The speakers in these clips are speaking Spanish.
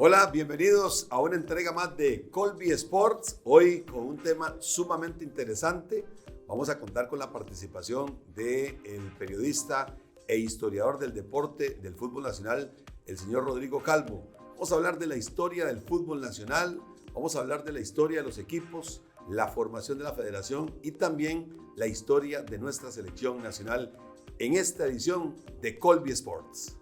Hola, bienvenidos a una entrega más de Colby Sports. Hoy con un tema sumamente interesante. Vamos a contar con la participación del periodista e historiador del deporte del fútbol nacional, el señor Rodrigo Calvo. Vamos a hablar de la historia del fútbol nacional, vamos a hablar de la historia de los equipos, la formación de la federación y también la historia de nuestra selección nacional en esta edición de Colby Sports.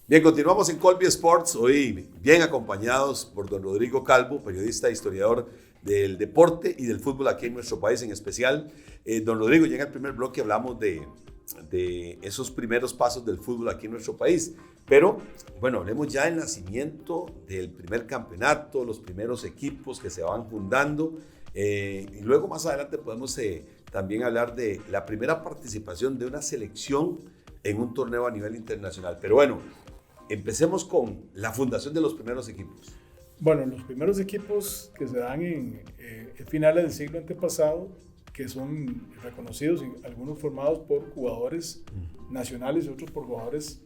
Bien, continuamos en Colby Sports, hoy bien acompañados por don Rodrigo Calvo, periodista e historiador del deporte y del fútbol aquí en nuestro país en especial. Don Rodrigo, ya en el primer bloque hablamos de esos primeros pasos del fútbol aquí en nuestro país, pero bueno, hablemos ya del nacimiento del primer campeonato, los primeros equipos que se van fundando y luego más adelante podemos también hablar de la primera participación de una selección en un torneo a nivel internacional. Pero bueno, empecemos con la fundación de los primeros equipos. Bueno, los primeros equipos que se dan en finales del siglo antepasado, que son reconocidos, algunos formados por jugadores nacionales y otros por jugadores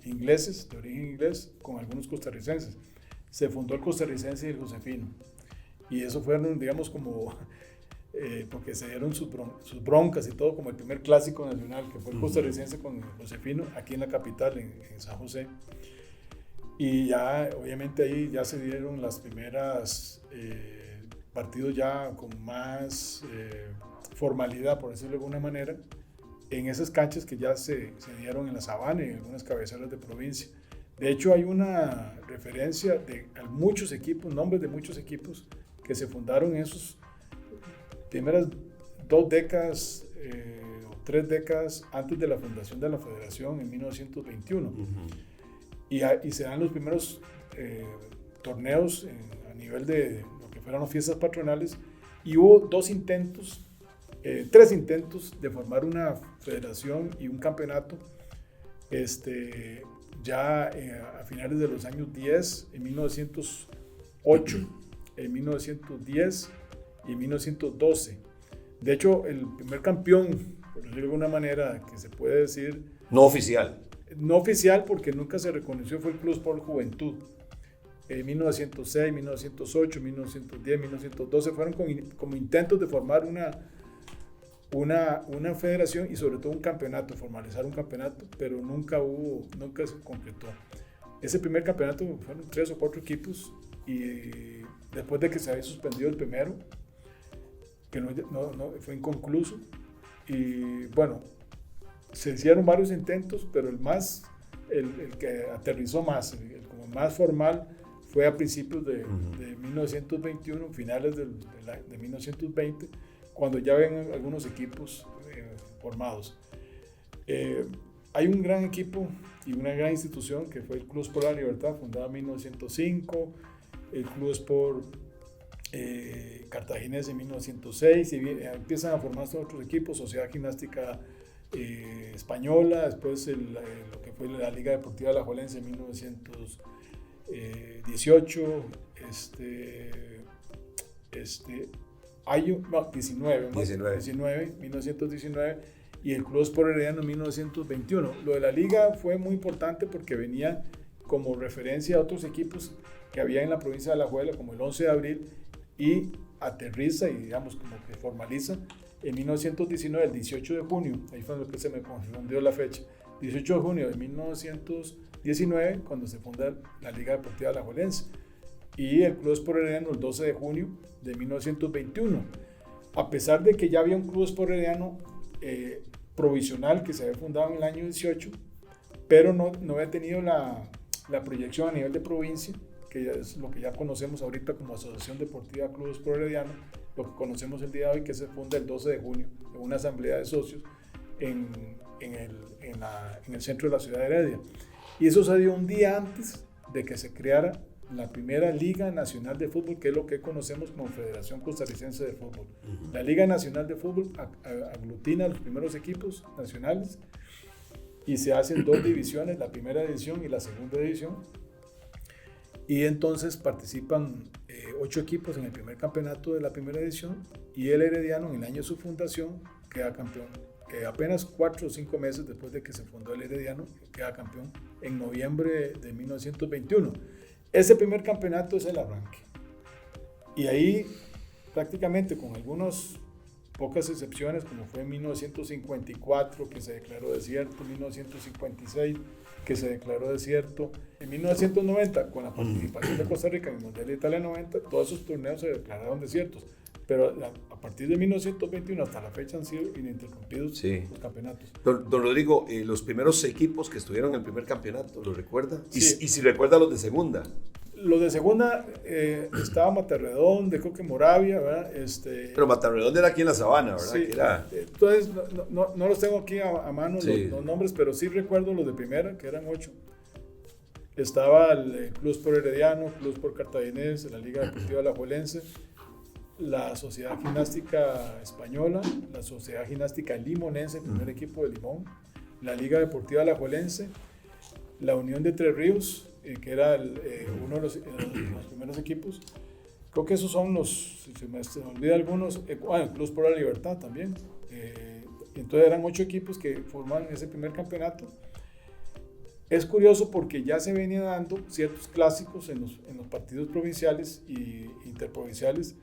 ingleses, de origen inglés, con algunos costarricenses. Se fundó el costarricense y el josefino. Y eso fueron, digamos, como... porque se dieron sus broncas y todo, como el primer clásico nacional, que fue el costarricense con el josefino, aquí en la capital, en San José. Y ya, obviamente, ahí ya se dieron las primeras partidos ya con más formalidad, por decirlo de alguna manera, en esas canchas que ya se dieron en la sabana y en algunas cabeceras de provincia. De hecho, hay una referencia de muchos equipos, nombres de muchos equipos que se fundaron en esos primeras 2 décadas o 3 décadas antes de la fundación de la federación en 1921. Y se dan los primeros torneos a nivel de lo que fueron las fiestas patronales, y hubo 3 intentos de formar una federación y un campeonato ya a finales de los años 10, en 1908, en 1910 y en 1912. De hecho, el primer campeón, por decirlo de alguna manera, que se puede decir... No oficial porque nunca se reconoció, fue el Club Sport Juventud. En 1906, 1908, 1910, 1912 fueron como intentos de formar una federación y sobre todo un campeonato, formalizar un campeonato, pero nunca se concretó. Ese primer campeonato fueron 3 o 4 equipos, y después de que se había suspendido el primero, que no fue inconcluso, y bueno, se hicieron varios intentos, pero el que aterrizó más, el como más formal, fue a principios de 1921, finales de 1920, cuando ya ven algunos equipos formados. Hay un gran equipo y una gran institución que fue el Club Sport La Libertad, fundado en 1905, el Club Sport Cartaginés en 1906, y empiezan a formarse otros equipos, Sociedad Gimnástica Española, después lo que fue la Liga Deportiva Alajuelense en 1918, 1919, y el Club Sport Herediano en 1921. Lo de la liga fue muy importante porque venía como referencia a otros equipos que había en la provincia de Alajuela, como el 11 de abril, y aterriza y digamos como que formaliza en 1919, el 18 de junio, ahí fue lo que se me confundió la fecha, 18 de junio de 1919, cuando se funda la Liga Deportiva Alajuelense, y el Club Sport Herediano el 12 de junio de 1921. A pesar de que ya había un Club Sport Herediano provisional que se había fundado en el año 18, pero no había tenido la proyección a nivel de provincia, que es lo que ya conocemos ahorita como Asociación Deportiva Club Sport Herediano, lo que conocemos el día de hoy, que se funda el 12 de junio en una asamblea de socios en el centro de la ciudad de Heredia. Y eso se dio un día antes de que se creara la primera Liga Nacional de Fútbol, que es lo que conocemos como Federación Costarricense de Fútbol. La Liga Nacional de Fútbol aglutina los primeros equipos nacionales y se hacen dos divisiones, la primera división y la segunda división. Y entonces participan 8 equipos en el primer campeonato de la primera edición y el Herediano en el año de su fundación queda campeón. Apenas 4 o 5 meses después de que se fundó el Herediano, queda campeón en noviembre de 1921. Ese primer campeonato es el arranque. Y ahí prácticamente con algunas pocas excepciones, como fue en 1954 que se declaró desierto, 1956 que se declaró desierto, en 1990 con la participación de Costa Rica en el Mundial de Italia 90, todos esos torneos se declararon desiertos, pero a partir de 1921 hasta la fecha han sido ininterrumpidos los campeonatos. Don Rodrigo, los primeros equipos que estuvieron en el primer campeonato, ¿lo recuerda? Sí. Y si recuerda los de segunda. Los de segunda estaba Matarredón, creo que Moravia, ¿verdad? Pero Matarredón era aquí en la Sabana, ¿verdad? Sí, entonces no los tengo aquí a mano los nombres, pero sí recuerdo los de primera, que eran 8. Estaba el Club Sport Herediano, Club Sport Cartaginés, la Liga Deportiva Alajuelense, la Sociedad Gimnástica Española, la Sociedad Gimnástica Limonense, el primer equipo de Limón, la Liga Deportiva Alajuelense, la Unión de Tres Ríos, que era uno de los primeros equipos. Creo que esos son los, si se me olvida algunos, el Club por la Libertad también. Entonces eran 8 equipos que forman ese primer campeonato. Es curioso porque ya se venían dando ciertos clásicos en los partidos provinciales e interprovinciales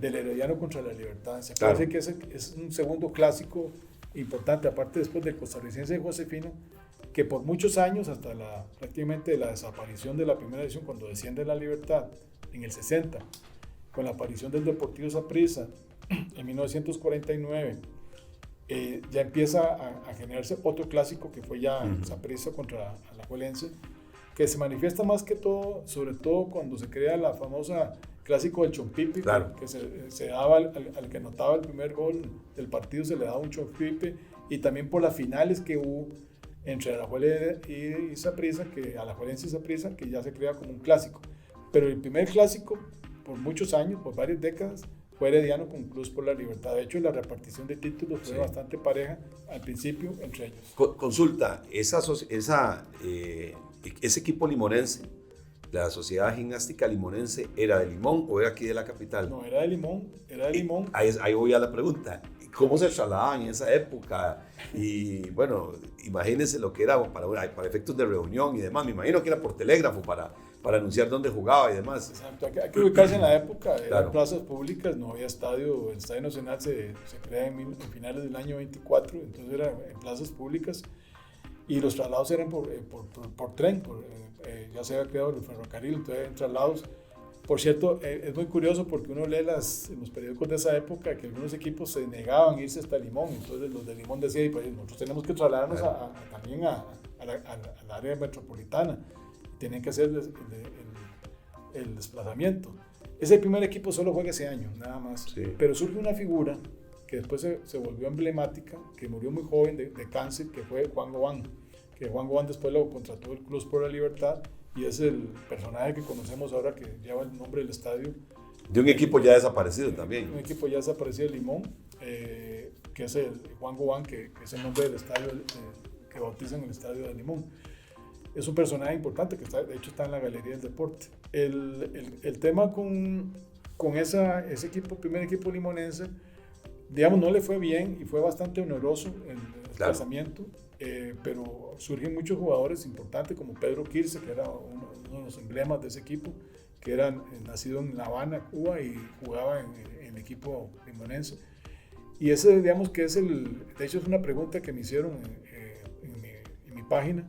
del Herediano contra la Libertad. Se parece que es un segundo clásico importante, aparte después del costarricense de Josefino, que por muchos años, hasta prácticamente la desaparición de la primera edición, cuando desciende la Libertad en el 60, con la aparición del Deportivo Saprissa en 1949, ya empieza a generarse otro clásico que fue ya Saprissa contra Alajuelense, que se manifiesta más que todo, sobre todo cuando se crea la famosa clásico del Chompipe, que se daba al que anotaba el primer gol del partido, se le daba un Chompipe, y también por las finales que hubo entre Alajuelense y Saprissa, Alajuelense y Saprissa, que ya se crea como un clásico. Pero el primer clásico, por muchos años, por varias décadas, fue Herediano con Club por la Libertad. De hecho, la repartición de títulos fue bastante pareja al principio entre ellos. Consulta, ese equipo limonense, la Sociedad Gimnástica Limonense, ¿era de Limón o era aquí de la capital? No, era de Limón, Ahí voy a la pregunta. ¿Cómo se trasladaban en esa época? Y bueno, imagínense lo que era para efectos de reunión y demás. Me imagino que era por telégrafo para anunciar dónde jugaba y demás. Exacto, hay que ubicarse en la época. Eran plazas públicas, no había estadio. El Estadio Nacional se crea en finales del año 24, entonces era en plazas públicas. Y los traslados eran por tren, ya se había creado el ferrocarril, entonces eran traslados. Por cierto, es muy curioso porque uno lee en los periódicos de esa época que algunos equipos se negaban a irse hasta Limón, entonces los de Limón decían, pues nosotros tenemos que trasladarnos también al área metropolitana, tienen que hacer el desplazamiento. Ese primer equipo solo juega ese año, nada más, pero surge una figura que después se volvió emblemática, que murió muy joven de cáncer, que fue Juan Gobán, que Juan Gobán después lo contrató el Club por la Libertad, y es el personaje que conocemos ahora que lleva el nombre del estadio. De un equipo ya desaparecido también. Un equipo ya desaparecido de Limón, que es el Juan Gobán, que es el nombre del estadio que bautizan el estadio de Limón. Es un personaje importante que de hecho está en la Galería del Deporte. El tema con ese equipo, primer equipo limonense, digamos, no le fue bien y fue bastante oneroso el desplazamiento. Pero surgen muchos jugadores importantes como Pedro Quirce, que era uno de los emblemas de ese equipo, que era nacido en La Habana, Cuba, y jugaba en el equipo limonense. Y ese, digamos que de hecho es una pregunta que me hicieron en mi página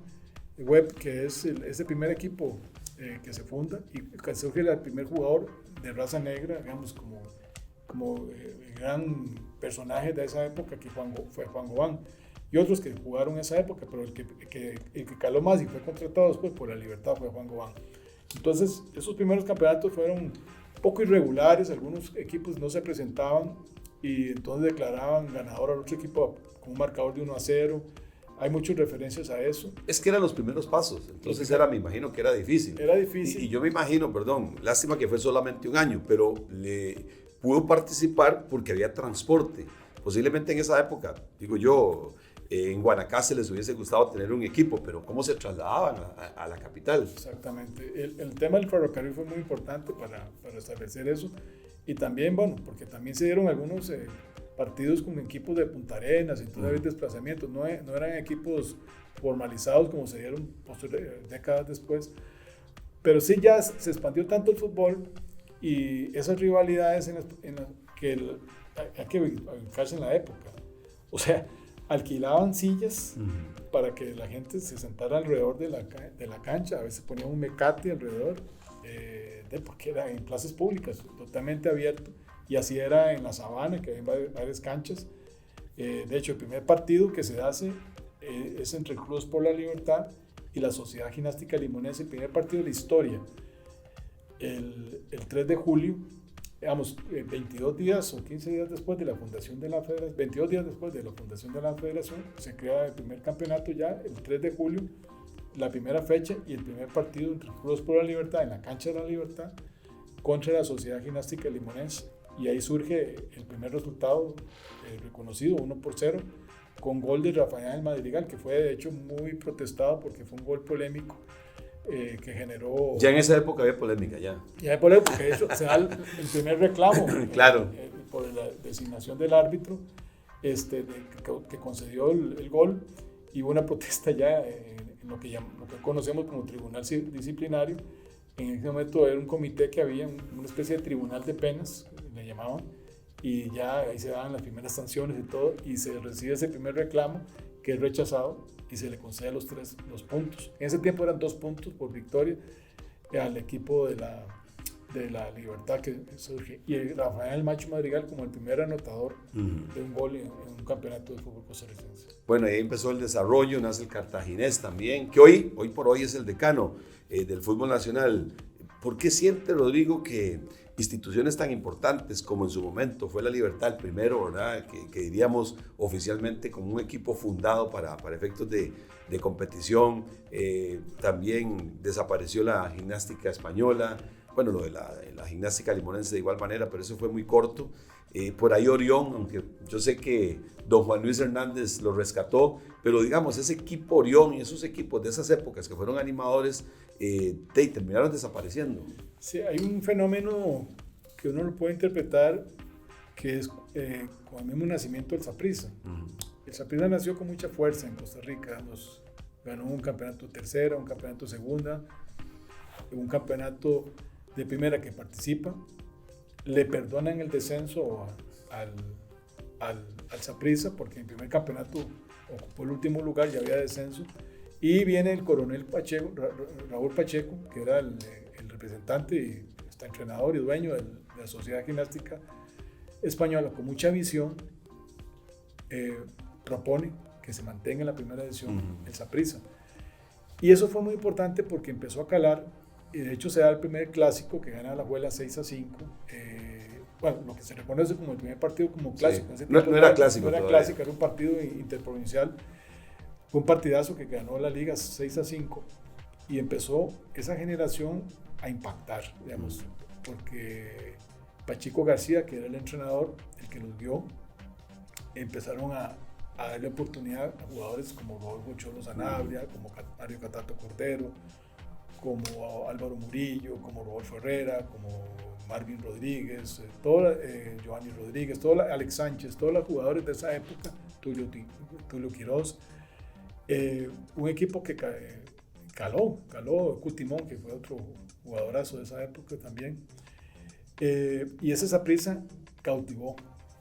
web, que es ese primer equipo que se funda y que surge el primer jugador de raza negra, digamos, como gran personaje de esa época, que fue Juan Gobán. Y otros que jugaron en esa época, pero el que caló más y fue contratado después por la Libertad fue Juan Gobán. Entonces, esos primeros campeonatos fueron poco irregulares, algunos equipos no se presentaban y entonces declaraban ganador al otro equipo con un marcador de 1-0. Hay muchas referencias a eso. Es que eran los primeros pasos, entonces me imagino que era difícil. Era difícil. Y yo me imagino, lástima que fue solamente un año, pero pudo participar porque había transporte. Posiblemente en esa época, digo yo, en Guanacaste les hubiese gustado tener un equipo, pero ¿cómo se trasladaban a la capital? Exactamente. El tema del ferrocarril fue muy importante para establecer eso. Y también, bueno, porque también se dieron algunos partidos con equipos de Punta Arenas, entonces había desplazamientos, no eran equipos formalizados como se dieron décadas después. Pero sí ya se expandió tanto el fútbol y esas rivalidades que hay que ubicarse en la época. O sea, alquilaban sillas para que la gente se sentara alrededor de la cancha, a veces ponían un mecate alrededor, porque era en plazas públicas, totalmente abierto, y así era en la Sabana, que hay varias canchas. De hecho, el primer partido que se hace es entre Cruz por la Libertad y la Sociedad Gimnástica Limonense, el primer partido de la historia, el 3 de julio, digamos, 22 días o 15 días después de la fundación de la federación, 22 días después de la fundación de la federación, se crea el primer campeonato ya, el 3 de julio, la primera fecha y el primer partido entre Cruz por la Libertad en la cancha de la Libertad contra la Sociedad Gimnástica Limonense. Y ahí surge el primer resultado reconocido, 1-0, con gol de Rafael Madrigal, que fue de hecho muy protestado porque fue un gol polémico que generó... Ya en esa época había polémica, ya. Ya hay polémica, porque de hecho se da el primer reclamo claro. Por la designación del árbitro que concedió el gol, y hubo una protesta ya en lo que conocemos como tribunal disciplinario. En ese momento era un comité que había, una especie de tribunal de penas, le llamaban, y ya ahí se daban las primeras sanciones y todo, y se recibe ese primer reclamo que es rechazado y se le concede los puntos. En ese tiempo eran 2 puntos por victoria al equipo de la Libertad que surge, y Rafael Macho Madrigal como el primer anotador de un gol en un campeonato de fútbol costarricense. Bueno, ahí empezó el desarrollo, nace el Cartaginés también, que hoy por hoy es el decano del fútbol nacional. ¿Por qué siente, Rodrigo, que instituciones tan importantes como en su momento fue la Libertad el primero, ¿verdad? Que diríamos oficialmente como un equipo fundado para efectos de competición, también desapareció la gimnástica española, bueno, lo de la gimnástica limonense de igual manera, pero eso fue muy corto. Por ahí Orión, aunque yo sé que don Juan Luis Hernández lo rescató, pero digamos, ese equipo Orión y esos equipos de esas épocas que fueron animadores, terminaron desapareciendo. Sí, hay un fenómeno que uno lo puede interpretar que es con el mismo nacimiento del Saprissa. El Saprissa nació con mucha fuerza en Costa Rica, ganó un campeonato tercera, un campeonato segunda, un campeonato de primera que participa, le perdonan el descenso al Saprissa porque en el primer campeonato ocupó el último lugar, ya había descenso, y viene el coronel Pacheco, Raúl Pacheco, que era el representante y está entrenador y dueño de la Sociedad Gimnástica Española, con mucha visión, propone que se mantenga en la primera edición el Saprissa. Y eso fue muy importante porque empezó a calar, y de hecho se da el primer clásico que gana la Abuela 6-5, bueno, lo que se reconoce como el primer partido como clásico. Sí. No era clásico. No era clásico, era un partido interprovincial. Fue un partidazo que ganó la liga 6-5 y empezó esa generación a impactar, digamos, porque Pachico García, que era el entrenador, el que los guió, empezaron a darle oportunidad a jugadores como Rodolfo Cholo Sanabria, como Mario Catato Cordero, como Álvaro Murillo, como Rodolfo Herrera, como Marvin Rodríguez, Giovanni Rodríguez, Alex Sánchez, todos los jugadores de esa época, Tulio Quiroz, un equipo que caló Cutimón, que fue otro jugadorazo de esa época también, y ese Saprissa cautivó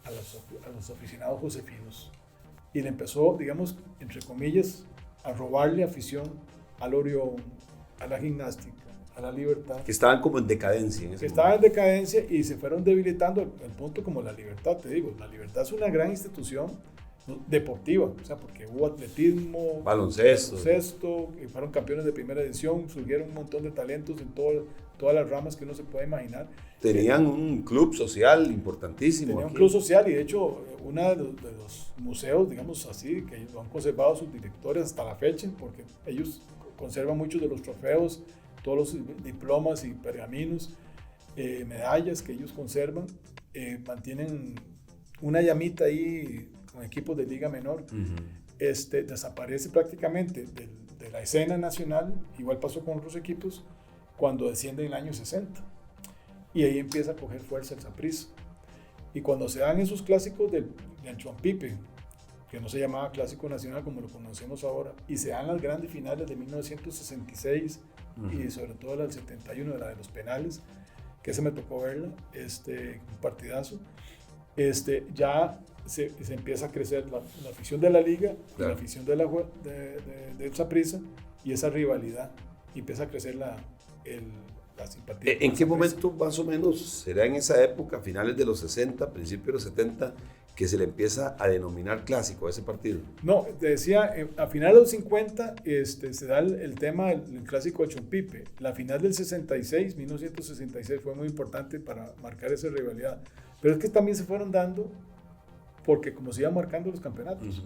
a los aficionados josefinos y le empezó, digamos, entre comillas, a robarle afición al Orión, a la gimnástica, a la Libertad. Que estaban como en decadencia. Estaban en decadencia y se fueron debilitando al punto como la Libertad, te digo. La Libertad es una gran institución deportiva, o sea, porque hubo atletismo, baloncesto, y fueron campeones de primera edición, surgieron un montón de talentos en todas las ramas que uno se puede imaginar. Tenían un club social importantísimo. Tenían un club social y de hecho uno de los museos, digamos así, que ellos han conservado sus directores hasta la fecha, porque ellos conservan muchos de los trofeos, todos los diplomas y pergaminos, medallas que ellos conservan, mantienen una llamita ahí con equipos de liga menor, desaparece prácticamente de la escena nacional, igual pasó con otros equipos, cuando desciende en el año 60. Y ahí empieza a coger fuerza el Saprissa. Y cuando se dan esos clásicos del Chuampipe, que no se llamaba Clásico Nacional como lo conocemos ahora, y se dan las grandes finales de 1966 y sobre todo la del 71, la de los penales, que ese me tocó verla, un partidazo, ya se empieza a crecer la afición de la liga, claro, la afición de Saprissa, y esa rivalidad, y empieza a crecer la simpatía. ¿En qué momento más o menos será en esa época, finales de los 60, principios de los 70, que se le empieza a denominar clásico a ese partido? No, te decía, a finales de los 50 se da el tema del clásico de Chuampipe. La final del 66, 1966, fue muy importante para marcar esa rivalidad. Pero es que también se fueron dando porque como se iban marcando los campeonatos.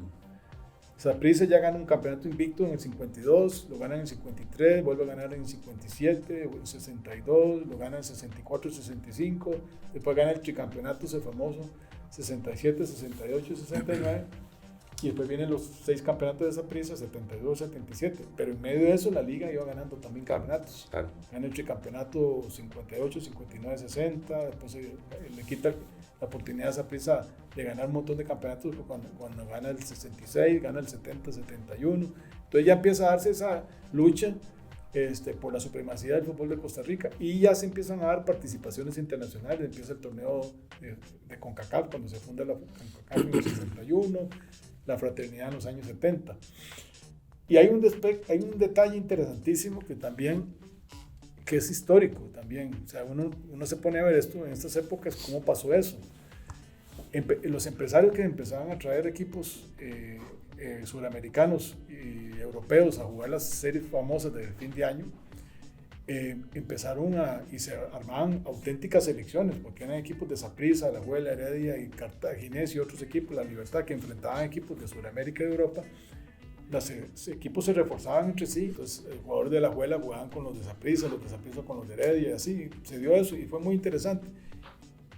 Saprissa ya gana un campeonato invicto en el 52, lo gana en el 53, vuelve a ganar en el 57, en el 62, lo gana en el 64, 65, después gana el tricampeonato ese famoso, 67, 68, 69, y después vienen los 6 campeonatos de Saprissa, 72, 77, pero en medio de eso la liga iba ganando también campeonatos. Claro. Gana el tricampeonato 58, 59, 60, después le quita la oportunidad a Saprissa de ganar un montón de campeonatos cuando gana el 66, gana el 70, 71, entonces ya empieza a darse esa lucha por la supremacía del fútbol de Costa Rica, y ya se empiezan a dar participaciones internacionales. Empieza el torneo de CONCACAF cuando se funda la CONCACAF en el 61, la fraternidad en los años 70. Y hay un detalle interesantísimo que es histórico también. O sea, uno se pone a ver esto en estas épocas, cómo pasó eso. Los empresarios que empezaban a traer equipos suramericanos y europeos a jugar las series famosas del fin de año, empezaron y se armaban auténticas selecciones, porque eran equipos de Saprissa, La Juela, Heredia y Cartaginés y otros equipos, La Libertad, que enfrentaban equipos de Sudamérica y Europa. Los equipos se reforzaban entre sí, entonces el jugador de La Juela jugaban con los de Saprissa con los de Heredia, y así se dio eso, y fue muy interesante.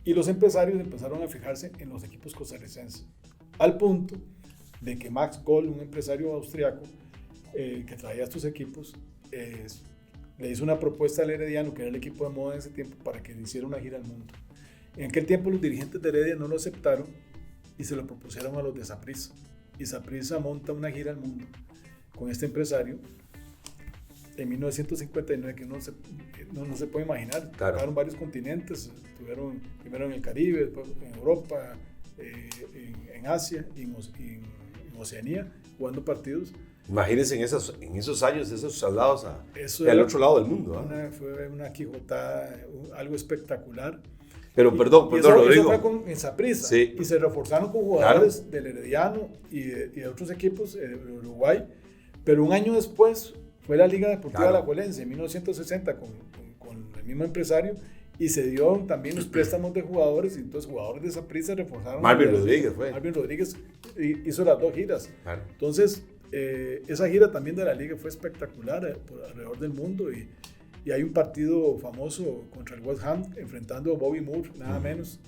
Y los empresarios empezaron a fijarse en los equipos costarricenses, al punto de que Max Goll, un empresario austriaco que traía estos equipos, le hizo una propuesta al Herediano, que era el equipo de moda en ese tiempo, para que le hiciera una gira al mundo. En aquel tiempo los dirigentes de Heredia no lo aceptaron y se lo propusieron a los de Saprissa. Y Saprissa monta una gira al mundo con este empresario en 1959, que no se puede imaginar. Claro. Tocaron varios continentes, estuvieron primero en el Caribe, después en Europa, en Asia y en Oceanía, jugando partidos. Imagínense en esos años, esos traslados al otro lado del mundo. Fue una quijotada, algo espectacular. Pero perdón, Rodrigo. Eso fue con Saprissa, sí. Y se reforzaron con jugadores, claro, del Herediano y de otros equipos de Uruguay. Pero un año después fue la Liga Deportiva, claro, Alajuelense, en 1960, con el mismo empresario, y se dio también los préstamos de jugadores, y entonces jugadores de Saprissa reforzaron. Marvin Rodríguez fue. Marvin Rodríguez hizo las 2 giras. Claro. Entonces, esa gira también de la Liga fue espectacular por alrededor del mundo, y hay un partido famoso contra el West Ham, enfrentando a Bobby Moore, nada menos,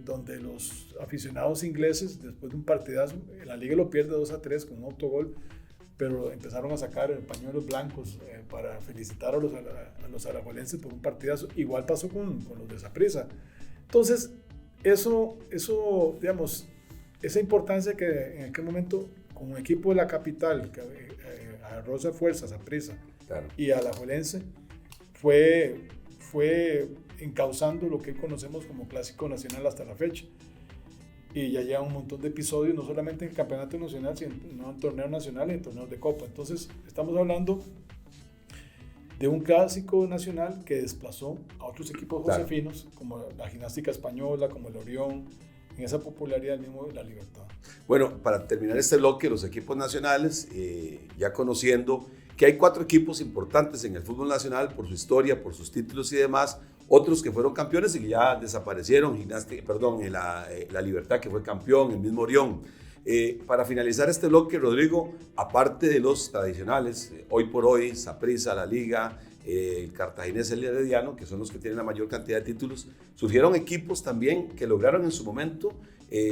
donde los aficionados ingleses, después de un partidazo, la Liga lo pierde 2-3 con un autogol, pero empezaron a sacar pañuelos blancos para felicitar a los alajuelenses por un partidazo. Igual pasó con los de Saprissa. Entonces, eso, digamos, esa importancia que en aquel momento, con un equipo de la capital, que agarró esa fuerza, Saprissa, claro, y alajuelense, fue encauzando lo que conocemos como Clásico Nacional hasta la fecha. Y ya lleva un montón de episodios, no solamente en el campeonato nacional, sino en torneos nacionales y en torneos de copa. Entonces, estamos hablando de un clásico nacional que desplazó a otros equipos josefinos, claro, como la Gimnástica Española, como el Orión, en esa popularidad mismo de la Libertad. Bueno, para terminar este bloque, los equipos nacionales, ya conociendo que hay 4 equipos importantes en el fútbol nacional por su historia, por sus títulos y demás, otros que fueron campeones y que ya desaparecieron, la Libertad, que fue campeón, el mismo Orión. Para finalizar este bloque, Rodrigo, aparte de los tradicionales, hoy por hoy, Saprissa, la Liga, el Cartaginés, el Herediano, que son los que tienen la mayor cantidad de títulos, surgieron equipos también que lograron en su momento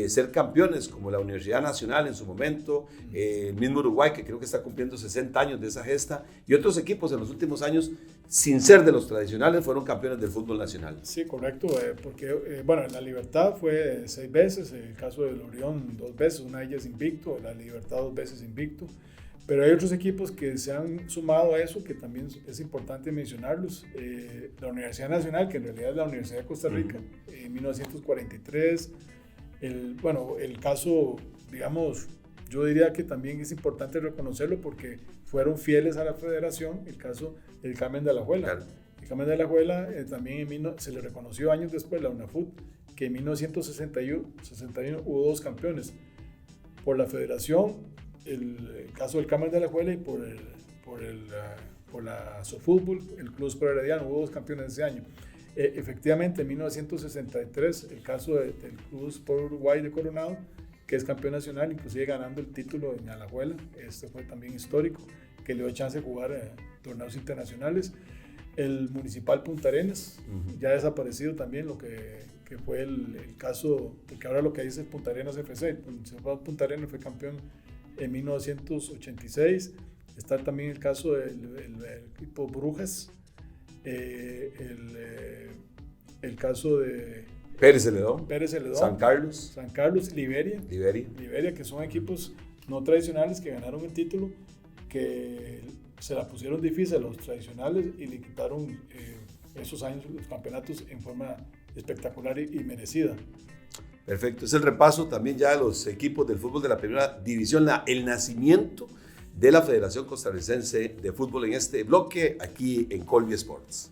ser campeones, como la Universidad Nacional en su momento, el mismo Uruguay, que creo que está cumpliendo 60 años de esa gesta, y otros equipos en los últimos años, sin ser de los tradicionales, fueron campeones del fútbol nacional. Sí, correcto, porque, bueno, la Libertad fue 6 veces, el caso del Orión 2 veces, una de ellas invicto, la Libertad 2 veces invicto, pero hay otros equipos que se han sumado a eso, que también es importante mencionarlos. La Universidad Nacional, que en realidad es la Universidad de Costa Rica, en 1943, el caso, digamos, yo diría que también es importante reconocerlo porque fueron fieles a la federación, el caso del Carmen de Alajuela. Claro. El Carmen de Alajuela también se le reconoció años después, la UNAFUT, que en 1961 hubo 2 campeones por la federación, el caso del Carmen de Alajuela, y por la Sofútbol, el Club Sport Herediano, hubo 2 campeones ese año. Efectivamente, en 1963, el caso del Club Sport Uruguay de Coronado, que es campeón nacional, inclusive ganando el título en Alajuela, este fue también histórico, que le dio chance de jugar torneos internacionales. El Municipal Punta Arenas, ya desaparecido también, lo que fue el caso, porque ahora lo que dice es Punta Arenas FC, el Municipal Punta Arenas fue campeón en 1986. Está también el caso del equipo Brujas, el caso de Pérez Celedón, San Carlos, Liberia, que son equipos no tradicionales que ganaron el título, que se la pusieron difícil a los tradicionales y le quitaron esos años los campeonatos en forma espectacular y merecida. Perfecto, es el repaso también ya de los equipos del fútbol de la primera división, el nacimiento de la Federación Costarricense de Fútbol en este bloque aquí en Colby Sports.